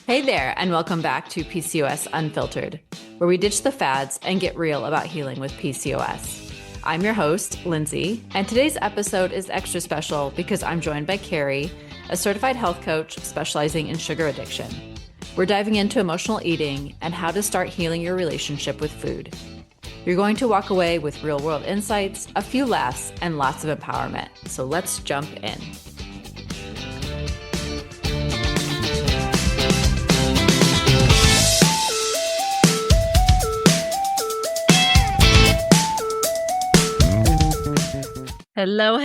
Hey there, and welcome back to PCOS Unfiltered, where we ditch the fads and get real about healing with PCOS. I'm your host, Lindsay, and today's episode is extra special because I'm joined by Kerri, a certified health coach specializing in sugar addiction. We're diving into emotional eating and how to start healing your relationship with food. You're going to walk away with real-world insights, a few laughs, and lots of empowerment. So let's jump in. Hello.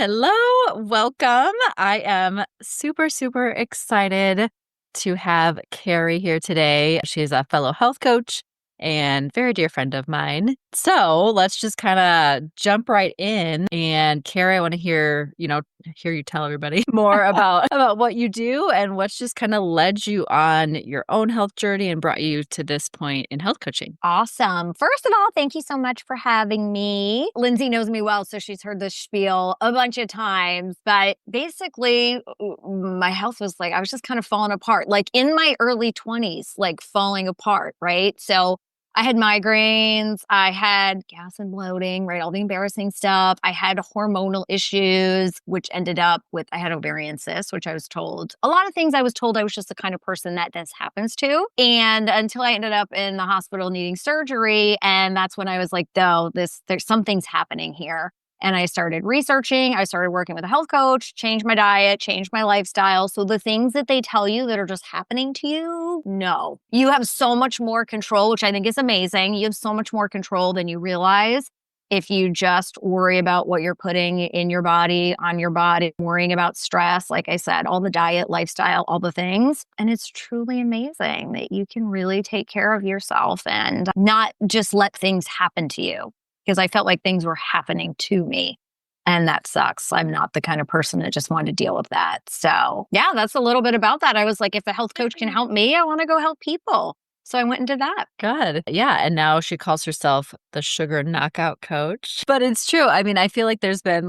Welcome. I am super excited to have Kerri here today. She's a fellow health coach and very dear friend of mine. So let's just kind of jump right in. And Kerri, I want to hear you tell everybody more about what you do and what's just kind of led you on your own health journey and brought you to this point in health coaching. Awesome. First of all, thank you so much for having me. Lindsay knows me well, so she's heard this spiel a bunch of times. But basically, my health was I was just kind of falling apart, in my early 20s, falling apart, right? So I had migraines, I had gas and bloating, right? All the embarrassing stuff. I had hormonal issues, which ended up with, I had ovarian cysts, which I was told, a lot of things I was told I was just the kind of person that this happens to. And until I ended up in the hospital needing surgery. And that's when I was like, no, there's something's happening here. And I started researching, I started working with a health coach, changed my diet, changed my lifestyle. So the things that they tell you that are just happening to you, no. You have so much more control, which I think is amazing. You have so much more control than you realize if you just worry about what you're putting in your body, on your body, worrying about stress, like I said, all the diet, lifestyle, all the things. And it's truly amazing that you can really take care of yourself and not just let things happen to you. Because I felt like things were happening to me. And that sucks. I'm not the kind of person that just wanted to deal with that. So yeah, that's a little bit about that. I was like, if a health coach can help me, I want to go help people. So I went and did that. Good. Yeah. And now she calls herself the sugar knockout coach. But it's true. I mean, I feel like there's been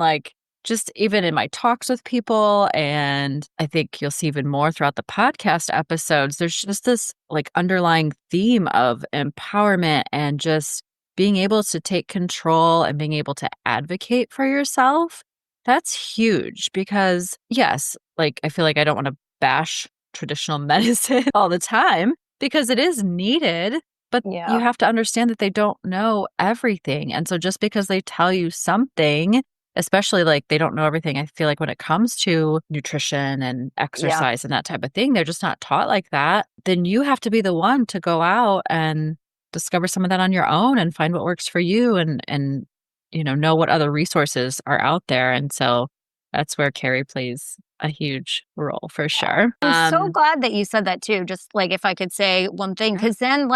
just even in my talks with people, and I think you'll see even more throughout the podcast episodes, there's just this underlying theme of empowerment and just being able to take control and being able to advocate for yourself. That's huge because yes, I feel like I don't want to bash traditional medicine all the time because it is needed, but you have to understand that they don't know everything. And so just because they tell you something, especially they don't know everything, I feel like when it comes to nutrition and exercise and that type of thing, they're just not taught like that. Then you have to be the one to go out and discover some of that on your own and find what works for you and know what other resources are out there. And so that's where Kerri plays a huge role for sure. I'm so glad that you said that too. Just if I could say one thing, because then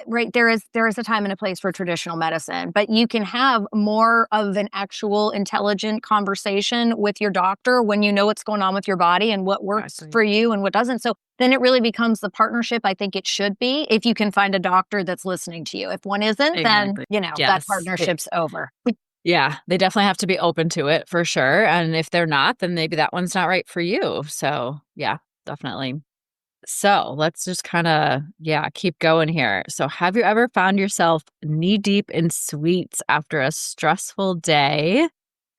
right, there is a time and a place for traditional medicine, but you can have more of an actual intelligent conversation with your doctor when you know what's going on with your body and what works for you and what doesn't. So then it really becomes the partnership I think it should be if you can find a doctor that's listening to you. If one isn't, then that partnership's over. Yeah, they definitely have to be open to it for sure. And if they're not, then maybe that one's not right for you. So yeah, definitely. So let's just kind of, keep going here. So have you ever found yourself knee deep in sweets after a stressful day?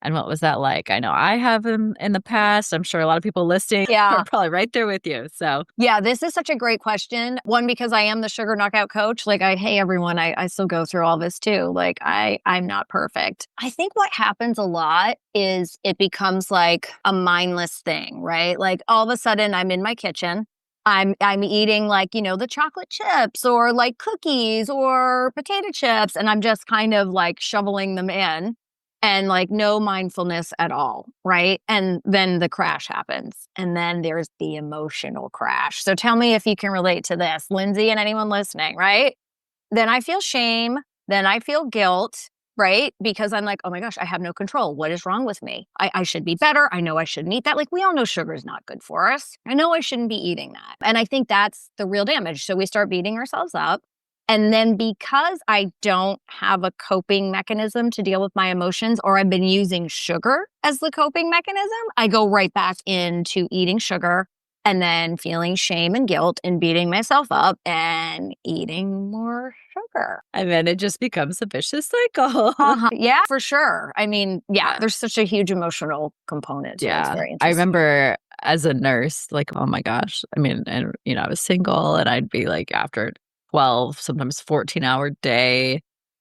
And what was that like? I know I have them in the past. I'm sure a lot of people listening are probably right there with you. So yeah, this is such a great question. One, because I am the sugar knockout coach. Hey, everyone, I still go through all this too. I'm not perfect. I think what happens a lot is it becomes a mindless thing, right? All of a sudden I'm in my kitchen. I'm eating the chocolate chips or cookies or potato chips. And I'm just kind of shoveling them in and no mindfulness at all. Right. And then the crash happens. And then there's the emotional crash. So tell me if you can relate to this, Lindsay, and anyone listening. Right. Then I feel shame. Then I feel guilt. Right? Because I'm oh my gosh, I have no control. What is wrong with me? I should be better. I know I shouldn't eat that. We all know sugar is not good for us. I know I shouldn't be eating that. And I think that's the real damage. So we start beating ourselves up. And then because I don't have a coping mechanism to deal with my emotions, or I've been using sugar as the coping mechanism, I go right back into eating sugar and then feeling shame and guilt and beating myself up and eating more sugar. And then it just becomes a vicious cycle. Yeah, for sure. I mean, yeah, Yeah. there's such a huge emotional component to it. It's Yeah. very I interesting. remember as a nurse, like, oh my gosh. I mean, and I was single and I'd be like after 12, sometimes 14-hour day,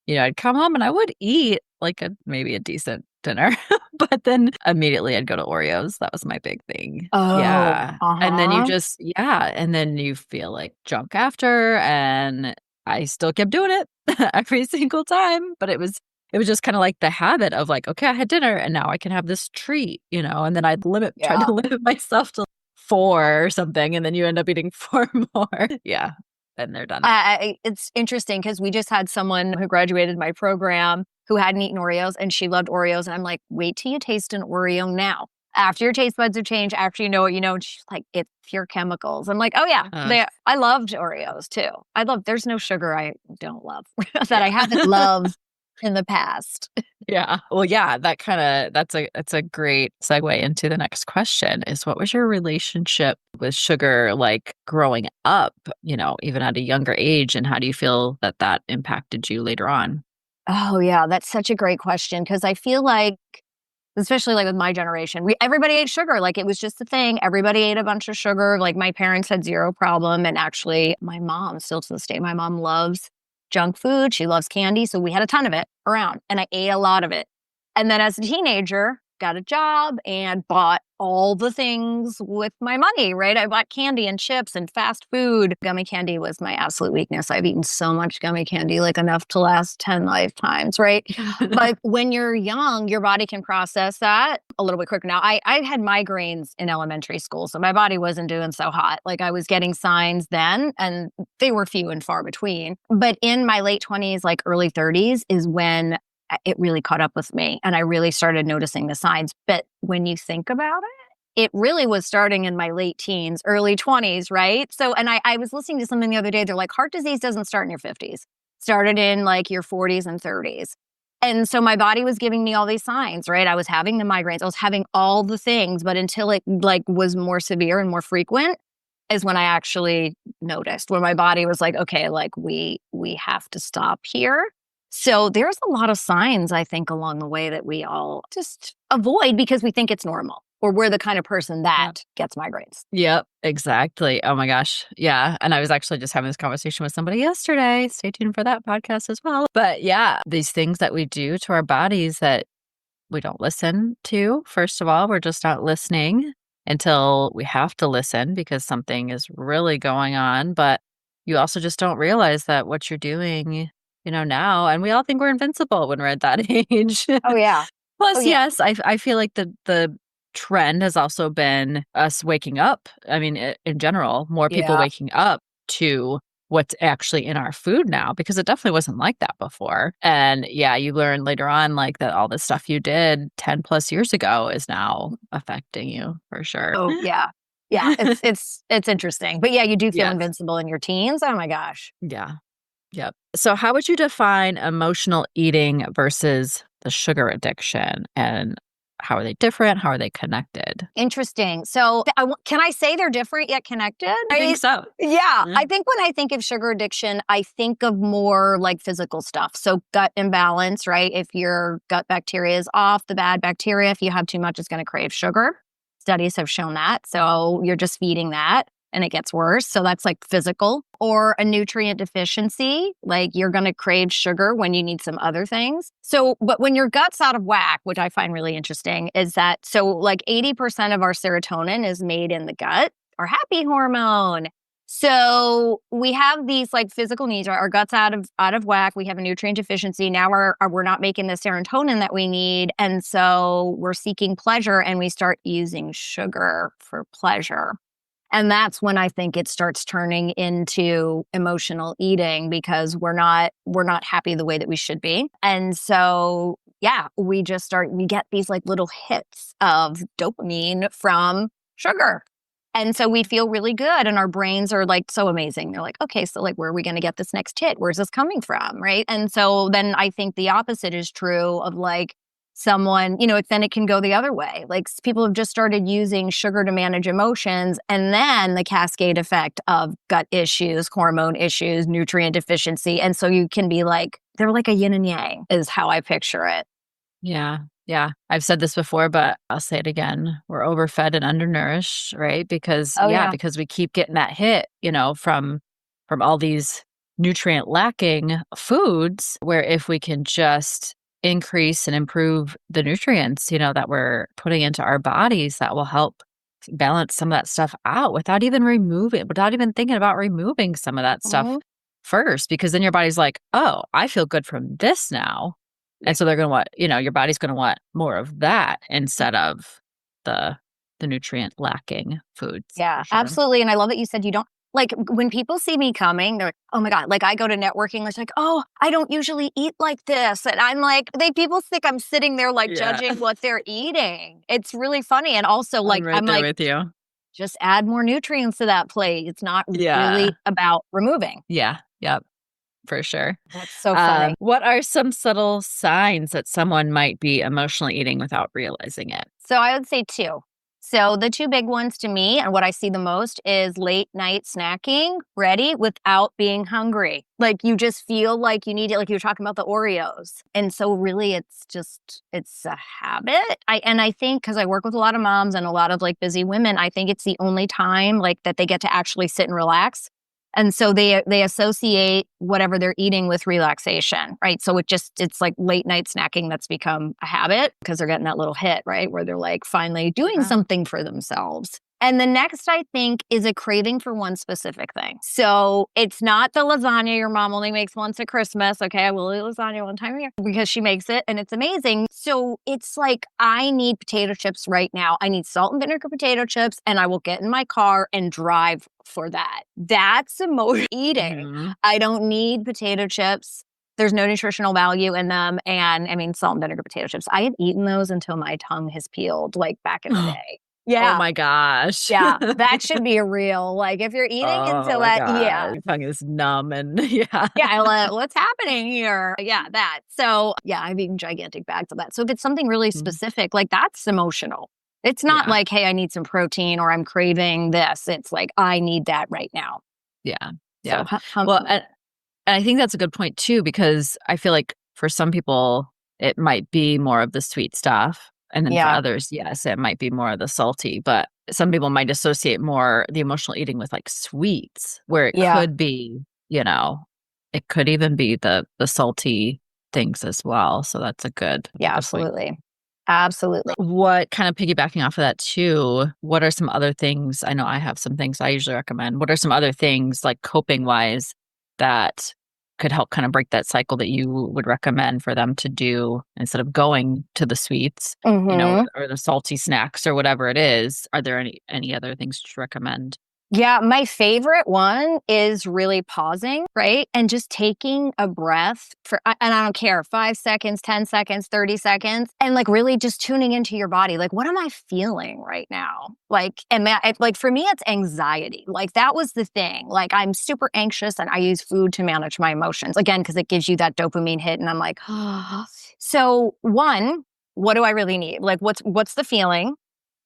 I'd come home and I would eat like maybe a decent dinner, but then immediately I'd go to Oreos. That was my big thing. Oh, Yeah. And then uh-huh. and then you feel like junk after, and I still kept doing it every single time, but it was just kinda like the habit of like, "Okay, I had dinner and now I can have this treat," and then I'd try Yeah. to limit myself to 4 or something, and then you end up eating 4 more. Yeah, and they're done. It's interesting because we just had someone who graduated my program who hadn't eaten Oreos and she loved Oreos. And I'm like, wait till you taste an Oreo now. After your taste buds have changed, after you know what you know, and she's like, it's pure chemicals. I'm like, oh yeah, Uh, I loved Oreos too. There's no sugar I don't love that I yeah. haven't loved in the past. Yeah. Well, yeah, that's a great segue into the next question is what was your relationship with sugar like growing up, even at a younger age, and how do you feel that that impacted you later on? Oh yeah, that's such a great question because I feel like, especially like with my generation, everybody ate sugar. Like it was just a thing. Everybody ate a bunch of sugar. Like my parents had zero problem, and actually, my mom still to this day, my mom loves junk food. She loves candy, so we had a ton of it around, and I ate a lot of it. And then as a teenager, got a job and bought all the things with my money, right? I bought candy and chips and fast food. Gummy candy was my absolute weakness. I've eaten so much gummy candy, like enough to last 10 lifetimes, right? But when you're young, your body can process that a little bit quicker. Now, I had migraines in elementary school, so my body wasn't doing so hot. Like I was getting signs then, and they were few and far between. But in my late 20s, like early 30s, is when it really caught up with me and I really started noticing the signs. But when you think about it really was starting in my late teens, early 20s, right? So, and I was listening to something the other day. They're like, heart disease doesn't start in your 50s, started in like your 40s and 30s. And so my body was giving me all these signs, right? I was having the migraines, I was having all the things, but until it like was more severe and more frequent is when I actually noticed, when my body was like, okay, like we have to stop here. So there's a lot of signs I think along the way that we all just avoid because we think it's normal or we're the kind of person Yeah. that gets migraines. Yep, exactly. Oh my gosh. Yeah. And I was actually just having this conversation with somebody yesterday. Stay tuned for that podcast as well. But yeah, these things that we do to our bodies that we don't listen to. First of all, we're just not listening until we have to listen because something is really going on. But you also just don't realize that what you're doing, now, and we all think we're invincible when we're at that age. Oh yeah. Oh Plus, yeah. yes, I feel like the trend has also been us waking up. I mean, in general, more people Yeah. waking up to what's actually in our food now because it definitely wasn't like that before. And yeah, you learn later on like that all the stuff you did 10 plus years ago is now affecting you for sure. Oh yeah. Yeah. It's interesting. But yeah, you do feel Yes. invincible in your teens. Oh my gosh. Yeah. Yep. So how would you define emotional eating versus the sugar addiction, and how are they different? How are they connected? Interesting. So, can I say they're different yet connected? I think Right? so. Yeah. Yeah. I think when I think of sugar addiction, I think of more like physical stuff. So, gut imbalance, right? If your gut bacteria is off, the bad bacteria, if you have too much, it's going to crave sugar. Studies have shown that. So, you're just feeding that and it gets worse. So, that's like physical. Or a nutrient deficiency, like you're going to crave sugar when you need some other things. So, but when your gut's out of whack, which I find really interesting, is that so like 80% of our serotonin is made in the gut, our happy hormone. So we have these like physical needs. Our gut's out of whack. We have a nutrient deficiency. Now we're not making the serotonin that we need, and so we're seeking pleasure, and we start using sugar for pleasure. And that's when I think it starts turning into emotional eating because we're not happy the way that we should be. And so, yeah, we get these like little hits of dopamine from sugar. And so we feel really good and our brains are like so amazing. They're like, okay, so like where are we going to get this next hit? Where's this coming from? Right. And so then I think the opposite is true of like someone, then it can go the other way. Like people have just started using sugar to manage emotions, and then the cascade effect of gut issues, hormone issues, nutrient deficiency. And so you can be like, they're like a yin and yang is how I picture it. Yeah. Yeah. I've said this before, but I'll say it again. We're overfed and undernourished, right? Because Oh yeah. because we keep getting that hit, from all these nutrient lacking foods, where if we can just increase and improve the nutrients, that we're putting into our bodies, that will help balance some of that stuff out without even thinking about removing some of that stuff Mhm. first, because then your body's like, oh, I feel good from this now. Yeah. And so they're going to want, your body's going to want more of that instead of the nutrient lacking foods, Yeah, for sure. absolutely. And I love that you said you don't like when people see me coming, they're like, oh my God, like I go to networking, it's like, oh, I don't usually eat like this. And I'm like, people think I'm sitting there like Yeah. judging what they're eating. It's really funny. And also, I'm like, right I'm there like, with you. just add more nutrients to that plate. It's not Yeah. really about removing. Yeah. Yep. For sure. That's so funny. What are some subtle signs that someone might be emotionally eating without realizing it? So I would say two. So the two big ones to me, and what I see the most is late night snacking ready without being hungry. Like you just feel like you need it, like you were talking about the Oreos. And so really it's a habit. I think because I work with a lot of moms and a lot of like busy women, I think it's the only time like that they get to actually sit and relax. And so they associate whatever they're eating with relaxation, right? So it's like late night snacking that's become a habit because they're getting that little hit, right? Where they're like finally doing Yeah. something for themselves. And the next, I think, is a craving for one specific thing. So it's not the lasagna your mom only makes once at Christmas. Okay, I will eat lasagna one time a year because she makes it and it's amazing. So it's like, I need potato chips right now. I need salt and vinegar potato chips, and I will get in my car and drive for that. That's emotional eating. Mhm. I don't need potato chips. There's no nutritional value in them. And I mean, salt and vinegar potato chips. I have eaten those until my tongue has peeled, like back in the day. Oh Yeah. my gosh. Yeah, that should be a real, like, if you're eating Oh until my that, yeah. god. Your tongue is numb and yeah. Yeah, what's happening here? Yeah, that. So, yeah, I've eaten gigantic bags of that. So if it's something really Mhm. specific, like that's emotional. It's not Yeah. like, hey, I need some protein or I'm craving this. It's like, I need that right now. Yeah. So, Yeah. Well, and I think that's a good point too, because I feel like for some people, it might be more of the sweet stuff. And then for yeah, others, yes, it might be more of the salty. But some people might associate more the emotional eating with like sweets, where it yeah, could be, it could even be the salty things as well. So that's a yeah, good point. absolutely. Absolutely. What kind of piggybacking off of that too, what are some other things? I know I have some things I usually recommend. What are some other things like coping wise that could help kind of break that cycle that you would recommend for them to do instead of going to the sweets, Hmm. or the salty snacks or whatever it is? Are there any other things to recommend? Yeah, my favorite one is really pausing, right? And just taking a breath and I don't care, 5 seconds, 10 seconds, 30 seconds, and like really just tuning into your body. Like, what am I feeling right now? Like, like for me, it's anxiety. Like, that was the thing. Like, I'm super anxious and I use food to manage my emotions again, because it gives you that dopamine hit. And I'm like, so one, what do I really need? Like, what's the feeling?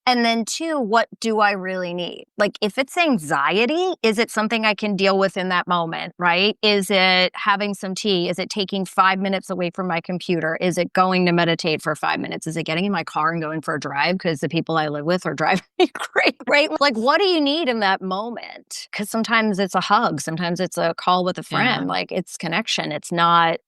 And then two, what do I really need? Like, if it's anxiety, is it something I can deal with in that moment, right? Is it having some tea? Is it taking 5 minutes away from my computer? Is it going to meditate for 5 minutes? Is it getting in my car and going for a drive because the people I live with are driving me crazy, right? Like, what do you need in that moment? Because sometimes it's a hug, sometimes it's a call with a Yeah. friend. Like, it's connection. It's not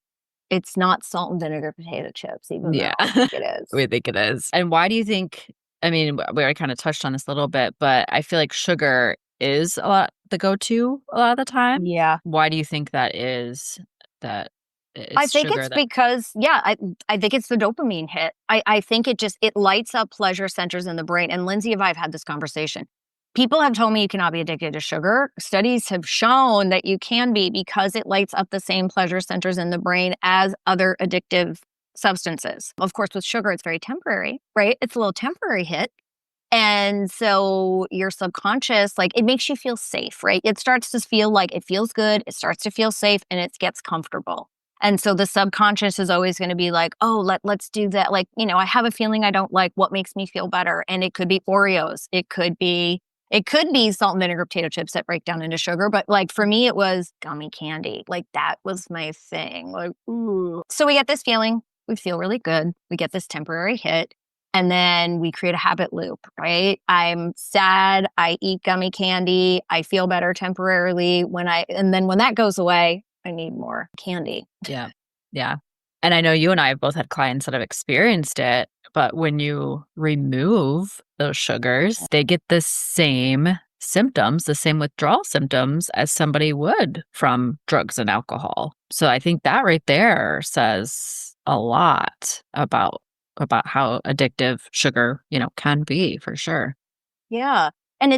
salt and vinegar potato chips, even though Yeah. I think it is. We think it is. And why do you think, I mean, we already kind of touched on this a little bit, but I feel like sugar is a lot the go-to a lot of the time. Yeah. Why do you think that is, that I it's think sugar it's that because, yeah, I think it's the dopamine hit. I think it lights up pleasure centers in the brain. And Lindsay and I have had this conversation. People have told me you cannot be addicted to sugar. Studies have shown that you can be because it lights up the same pleasure centers in the brain as other addictive substances. Of course, with sugar, it's very temporary, right? It's a little temporary hit. And so your subconscious, like it makes you feel safe, right? It starts to feel like it feels good. It starts to feel safe and it gets comfortable. And so the subconscious is always going to be like, oh, let's do that. Like, I have a feeling I don't like what makes me feel better. And it could be Oreos. It could be salt and vinegar potato chips that break down into sugar. But like for me, it was gummy candy. Like that was my thing. Like, ooh. So we get this feeling. We feel really good. We get this temporary hit. And then we create a habit loop, right? I'm sad. I eat gummy candy. I feel better temporarily. And then when that goes away, I need more candy. Yeah. Yeah. And I know you and I have both had clients that have experienced it, but when you remove those sugars, they get the same symptoms, the same withdrawal symptoms as somebody would from drugs and alcohol. So I think that right there says a lot about how addictive sugar, can be for sure. Yeah. And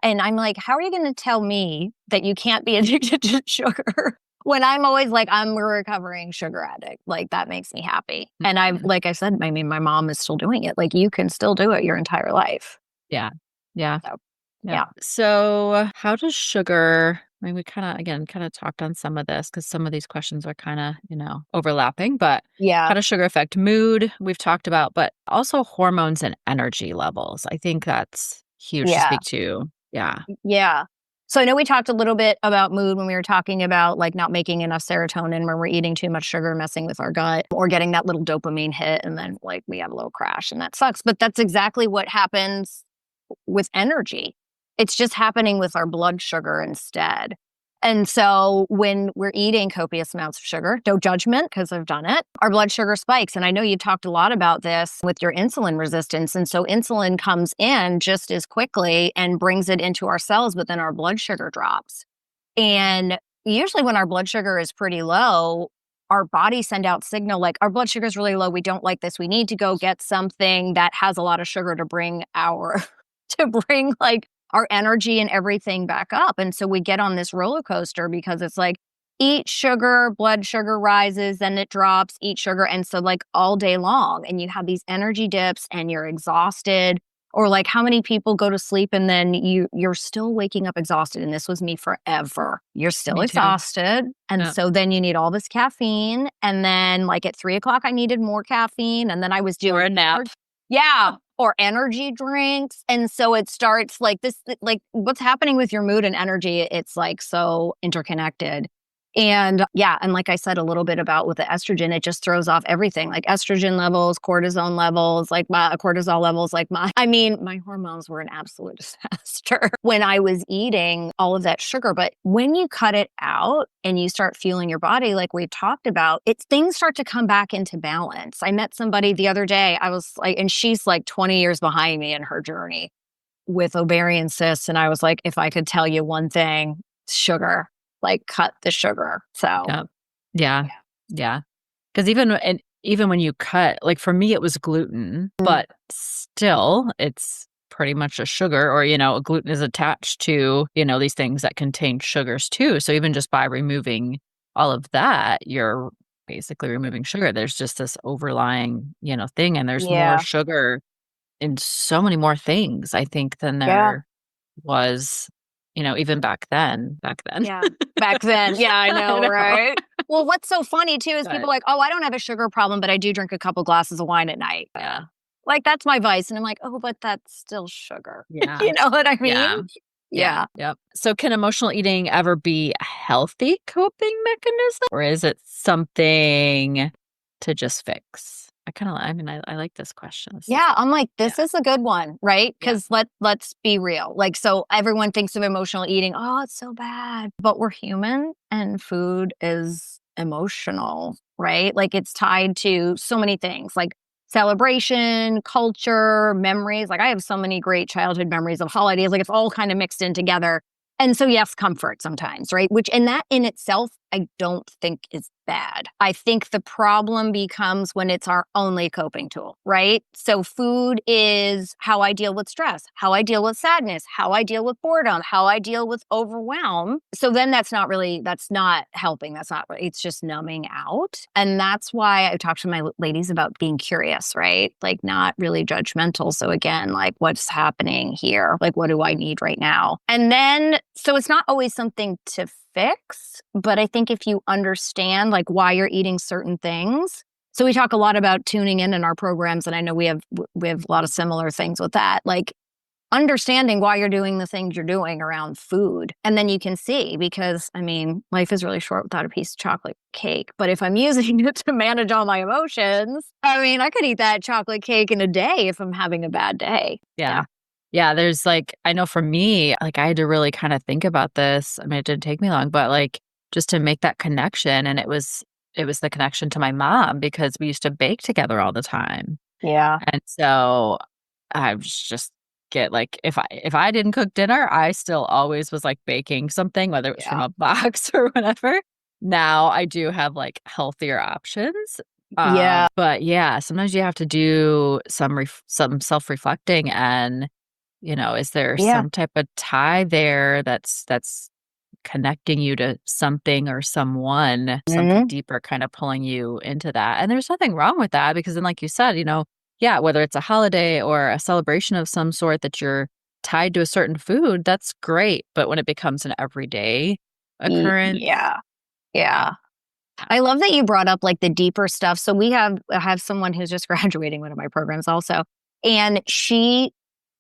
and I'm like, how are you going to tell me that you can't be addicted to sugar when I'm always like, I'm a recovering sugar addict? Like that makes me happy. And like I said, I mean, my mom is still doing it. Like you can still do it your entire life. Yeah. Yeah. So, Yeah. So how does sugar, I mean, we kind of talked on some of this because some of these questions are kind of, overlapping, but yeah. how does sugar affect mood? We've talked about, but also hormones and energy levels. I think that's huge to Yeah. speak to. Yeah. Yeah. So I know we talked a little bit about mood when we were talking about like not making enough serotonin when we're eating too much sugar, messing with our gut, or getting that little dopamine hit. And then like we have a little crash and that sucks. But that's exactly what happens with energy. It's just happening with our blood sugar instead. And so when we're eating copious amounts of sugar, no judgment because I've done it, our blood sugar spikes. And I know you've talked a lot about this with your insulin resistance. And so insulin comes in just as quickly and brings it into our cells, but then our blood sugar drops. And usually when our blood sugar is pretty low, our body send out signal like our blood sugar is really low. We don't like this. We need to go get something that has a lot of sugar to bring like our energy and everything back up. And so we get on this roller coaster because it's like eat sugar, blood sugar rises, then it drops, eat sugar. And so like all day long and you have these energy dips and you're exhausted. Or like how many people go to sleep and then you're still waking up exhausted. And this was me forever. You're still Me too. exhausted. And Yeah. so then you need all this caffeine. And then like at 3:00, I needed more caffeine. And then I was doing Or a nap. yeah. Or energy drinks. And so it starts like this, like what's happening with your mood and energy, it's like so interconnected. And yeah, and like I said a little bit about with the estrogen, it just throws off everything like estrogen levels, cortisone levels, like my cortisol levels, my hormones were an absolute disaster when I was eating all of that sugar. But when you cut it out and you start feeling your body, like we talked about, things start to come back into balance. I met somebody the other day, I was like, and she's like 20 years behind me in her journey with ovarian cysts. And I was like, if I could tell you one thing, sugar. Like cut the sugar. So Yeah. Yeah. Yeah. Because even when you cut, like for me, it was gluten, but still it's pretty much a sugar or, gluten is attached to, these things that contain sugars too. So even just by removing all of that, you're basically removing sugar. There's just this overlying, thing. And there's more yeah. sugar in so many more things, I think, than Yeah. there was, even back then. Yeah. Back then. Yeah, I I know, know. right? Well, what's so funny too is people But are like, oh, I don't have a sugar problem, but I do drink a couple glasses of wine at night. yeah. Like that's my vice. And I'm like, oh, but that's still sugar. Yeah. You know what I mean? Yeah. Yeah. Yeah. Yep. So can emotional eating ever be a healthy coping mechanism or is it something to just fix? I like this question. Yeah, I'm like, Yeah. this is a good one, right? Yeah. Because let's be real. Like, so everyone thinks of emotional eating, oh, it's so bad. But we're human and food is emotional, right? Like it's tied to so many things like celebration, culture, memories. Like I have so many great childhood memories of holidays. Like it's all kind of mixed in together. And so yes, comfort sometimes, right? And that in itself, I don't think is bad. I think the problem becomes when it's our only coping tool, right? So food is how I deal with stress, how I deal with sadness, how I deal with boredom, how I deal with overwhelm. So then that's not helping. It's just numbing out. And that's why I talk to my ladies about being curious, right? Like not really judgmental. So again, like what's happening here? Like what do I need right now? And then, so it's not always something to fix, but I think if you understand like why you're eating certain things. So we talk a lot about tuning in our programs, and I know we have a lot of similar things with that. Like understanding why you're doing the things you're doing around food. And then you can see, because I mean, life is really short without a piece of chocolate cake. But if I'm using it to manage all my emotions, I mean, I could eat that chocolate cake in a day if I'm having a bad day. Yeah. Yeah, there's like I know for me, like I had to really kind of think about this. I mean, it didn't take me long, but like just to make that connection, and it was the connection to my mom because we used to bake together all the time. Yeah. And so I was just get like if I didn't cook dinner, I still always was like baking something, whether it was from Yeah. a box or whatever. Now I do have like healthier options. Yeah. But yeah, sometimes you have to do some self-reflecting and is there Yeah. some type of tie there that's connecting you to something or someone, something Mhm. deeper kind of pulling you into that. And there's nothing wrong with that because then like you said, yeah, whether it's a holiday or a celebration of some sort that you're tied to a certain food, that's great. But when it becomes an everyday occurrence, Yeah. Yeah. I love that you brought up like the deeper stuff. So I have someone who's just graduating one of my programs also, and she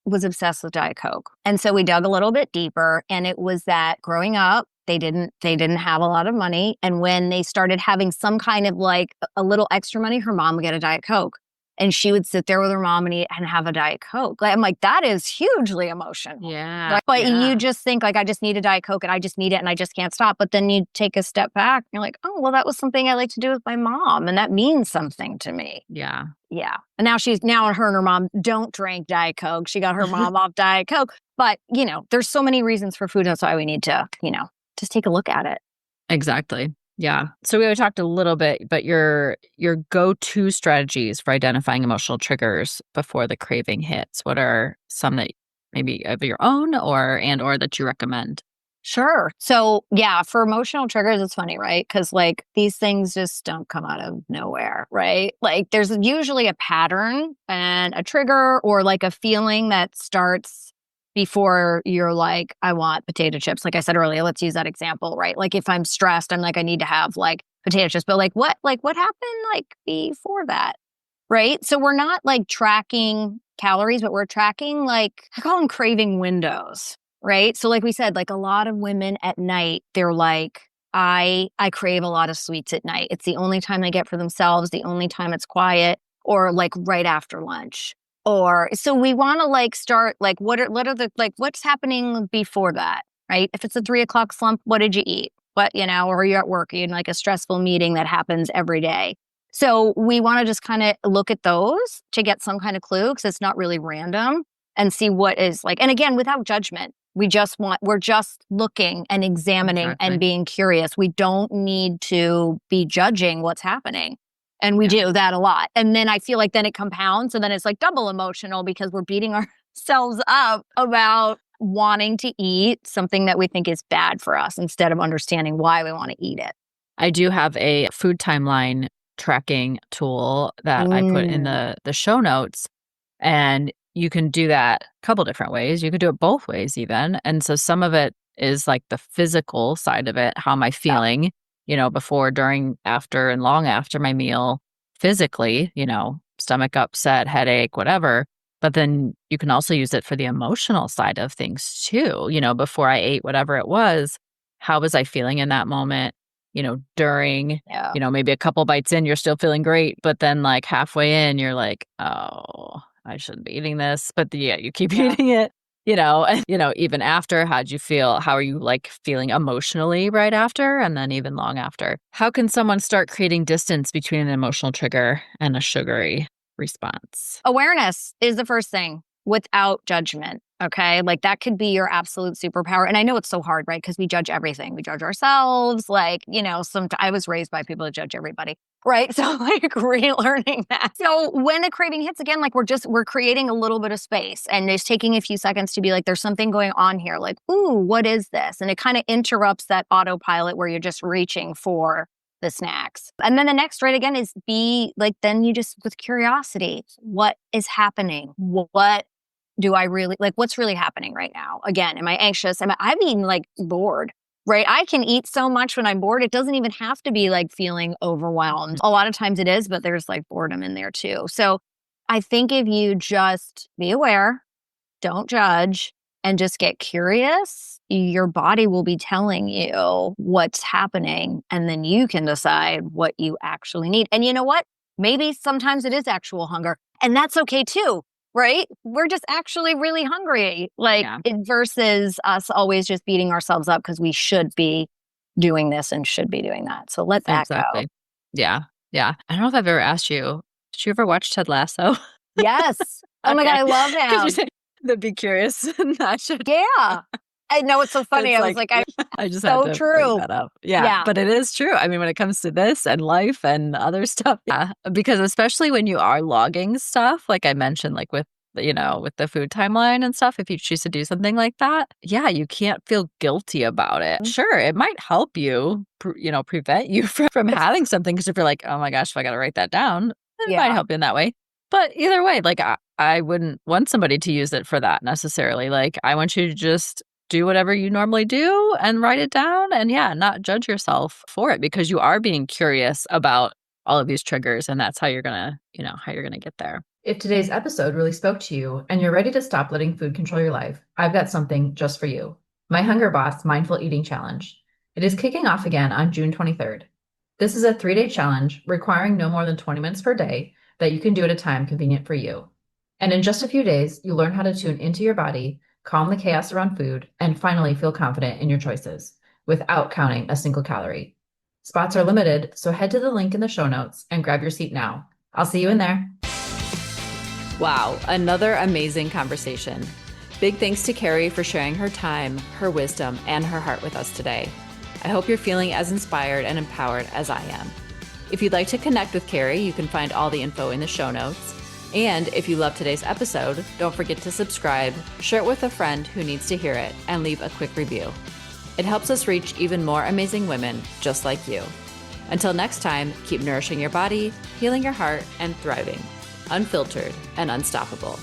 was obsessed with Diet Coke. And so we dug a little bit deeper, and it was that growing up, they didn't have a lot of money, and when they started having some kind of like a little extra money, her mom would get a Diet Coke. And she would sit there with her mom and eat and have a Diet Coke. Like, I'm like, that is hugely emotional. yeah, Like, but you yeah, just think like, I just need a Diet Coke and I just need it and I just can't stop. But then you take a step back and you're like, oh, well, that was something I like to do with my mom. And that means something to me. yeah. Yeah. And now her and her mom don't drink Diet Coke. She got her mom off Diet Coke. But, there's so many reasons for food. That's why we need to, just take a look at it. Exactly. Yeah. So we already talked a little bit, but your go-to strategies for identifying emotional triggers before the craving hits. What are some that maybe of your own or that you recommend? Sure. So, yeah, for emotional triggers, it's funny, right? Because, like, these things just don't come out of nowhere, right? Like, there's usually a pattern and a trigger or like a feeling that starts before you're like, I want potato chips. Like I said earlier, let's use that example, right? Like, if I'm stressed, I'm like, I need to have like potato chips, but what happened like before that? Right. So, we're not like tracking calories, but we're tracking like, I call them craving windows. Right. So like we said, like a lot of women at night, they're like, I crave a lot of sweets at night. It's the only time they get for themselves, the only time it's quiet, or like right after lunch. Or so we want to like start like what are the like what's happening before that, right? If it's a 3 o'clock slump, what did you eat? Or you're at work, you're in like a stressful meeting that happens every day. So we want to just kind of look at those to get some kind of clue because it's not really random and see what is like, and again, without judgment. We're just looking and examining and Exactly. being curious. We don't need to be judging what's happening. And we Yeah. do that a lot. And then I feel like then it compounds and then it's like double emotional because we're beating ourselves up about wanting to eat something that we think is bad for us instead of understanding why we want to eat it. I do have a food timeline tracking tool that I put in Mm. the show notes. And you can do that a couple different ways. You could do it both ways even. And so some of it is like the physical side of it. How am I Yeah. feeling, before, during, after, and long after my meal physically, stomach upset, headache, whatever. But then you can also use it for the emotional side of things too. Before I ate whatever it was, how was I feeling in that moment? During, Yeah. maybe a couple bites in, you're still feeling great. But then like halfway in, you're like, oh, I shouldn't be eating this, but yeah, you keep Yeah. eating it, and, even after, how'd you feel? How are you like feeling emotionally right after? And then even long after. How can someone start creating distance between an emotional trigger and a sugary response? Awareness is the first thing without judgment. Okay. Like that could be your absolute superpower. And I know it's so hard, right? Because we judge everything. We judge ourselves. Like, I was raised by people that judge everybody. Right. So like relearning that. So when a craving hits again, like we're creating a little bit of space and just taking a few seconds to be like, there's something going on here. Like, ooh, what is this? And it kind of interrupts that autopilot where you're just reaching for the snacks. And then the next right again is be like, then you just with curiosity, what is happening? What do I really like? What's really happening right now? Again, am I anxious? I've been like bored. right? I can eat so much when I'm bored. It doesn't even have to be like feeling overwhelmed. A lot of times it is, but there's like boredom in there too. So I think if you just be aware, don't judge, and just get curious, your body will be telling you what's happening. And then you can decide what you actually need. And you know what? Maybe sometimes it is actual hunger. And that's okay too, right? We're just actually really hungry, like Yeah, versus us always just beating ourselves up because we should be doing this and should be doing that. So let that go. exactly. Yeah, yeah. I don't know if I've ever asked you, did you ever watch Ted Lasso? Yes. Oh my God, Okay, I love because you him. say the be curious, and I should. Yeah. I know it's so funny. It's I was like, like, I I just had so to bring true. that up. Yeah, Yeah. but it is true. I mean, when it comes to this and life and other stuff, yeah, because especially when you are logging stuff, like I mentioned, like with with the food timeline and stuff, if you choose to do something like that, yeah, you can't feel guilty about it. Sure, it might help you, prevent you from having something because if you're like, oh my gosh, if I got to write that down, it might Yeah. help you in that way. But either way, like I wouldn't want somebody to use it for that necessarily. Like I want you to just do whatever you normally do and write it down and yeah, not judge yourself for it because you are being curious about all of these triggers and that's how you're going to, how you're going to get there. If today's episode really spoke to you and you're ready to stop letting food control your life, I've got something just for you. My Hunger Boss Mindful Eating Challenge. It is kicking off again on June 23rd. This is a 3-day challenge requiring no more than 20 minutes per day that you can do at a time convenient for you. And in just a few days, you'll learn how to tune into your body, calm the chaos around food, and finally feel confident in your choices without counting a single calorie. Spots are limited, so head to the link in the show notes and grab your seat now. I'll see you in there. Wow, another amazing conversation. Big thanks to Kerri for sharing her time, her wisdom, and her heart with us today. I hope you're feeling as inspired and empowered as I am. If you'd like to connect with Kerri, you can find all the info in the show notes. And if you love today's episode, don't forget to subscribe, share it with a friend who needs to hear it, and leave a quick review. It helps us reach even more amazing women just like you. Until next time, keep nourishing your body, healing your heart, and thriving. Unfiltered and unstoppable.